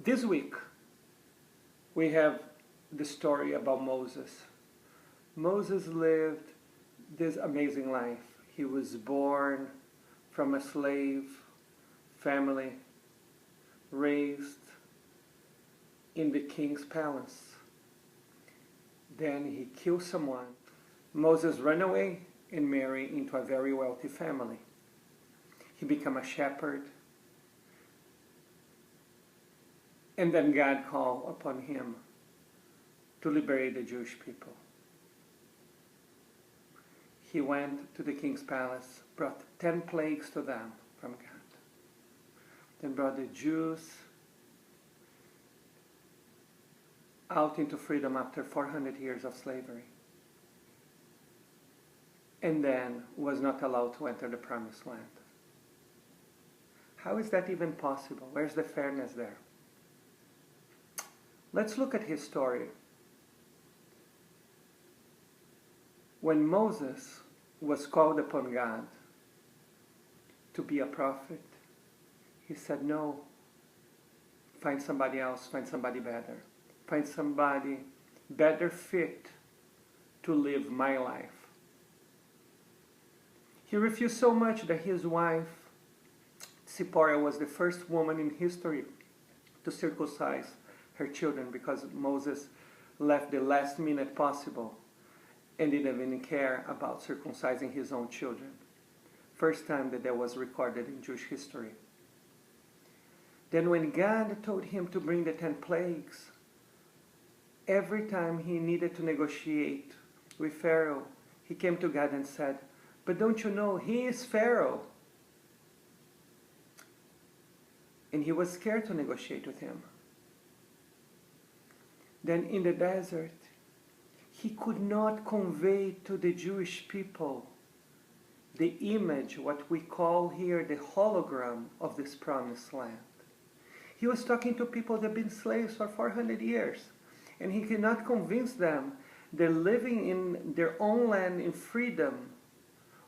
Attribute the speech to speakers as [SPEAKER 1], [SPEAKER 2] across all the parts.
[SPEAKER 1] This week, we have the story about Moses. Moses lived this amazing life. He was born from a slave family, raised in the king's palace. Then he killed someone. Moses ran away and married into a very wealthy family. He became a shepherd. And then God called upon him to liberate the Jewish people. He went to the king's palace, brought 10 plagues to them from God. Then brought the Jews out into freedom after 400 years of slavery. And then was not allowed to enter the promised land. How is that even possible? Where's the fairness there? Let's look at his story. When Moses was called upon God to be a prophet, he said, no, find somebody else, find somebody better. Find somebody better fit to live my life. He refused so much that his wife, Zipporah, was the first woman in history to circumcise her children, because Moses left the last minute possible and didn't even care about circumcising his own children. First time that was recorded in Jewish history. Then when God told him to bring the 10 plagues, every time he needed to negotiate with Pharaoh, he came to God and said, but don't you know, he is Pharaoh. And he was scared to negotiate with him. Then in the desert, he could not convey to the Jewish people the image, what we call here the hologram of this promised land. He was talking to people that have been slaves for 400 years, and he cannot convince them that living in their own land in freedom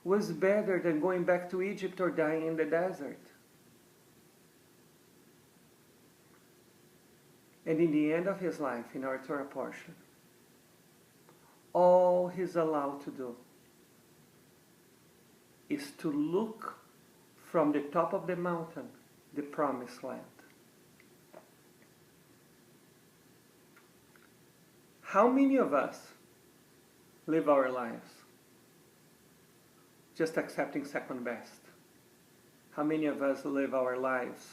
[SPEAKER 1] was better than going back to Egypt or dying in the desert. And in the end of his life, in our Torah portion, all he's allowed to do is to look from the top of the mountain, the promised land. How many of us live our lives just accepting second best? How many of us live our lives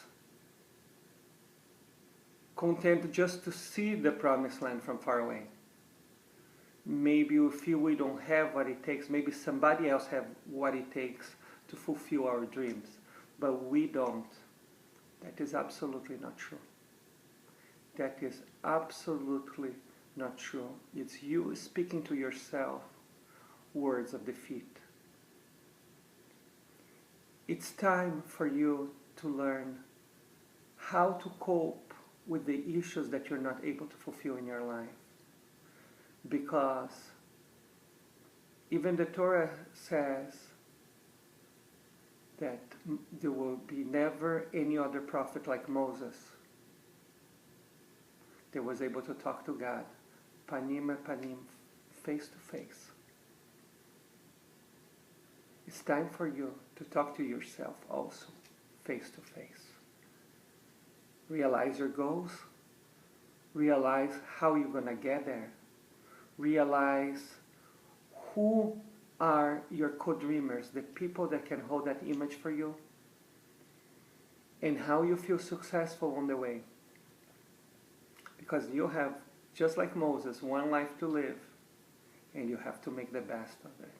[SPEAKER 1] content just to see the promised land from far away? Maybe we feel we don't have what it takes. Maybe somebody else have what it takes to fulfill our dreams, but we don't. That is absolutely not true. That is absolutely not true. It's you speaking to yourself words of defeat. It's time for you to learn how to cope with the issues that you're not able to fulfill in your life. Because even the Torah says that there will be never any other prophet like Moses that was able to talk to God, panim panim, face to face. It's time for you to talk to yourself also, face to face. Realize your goals. Realize how you're going to get there. Realize who are your co-dreamers, the people that can hold that image for you, and how you feel successful on the way. Because you have, just like Moses, one life to live, and you have to make the best of it.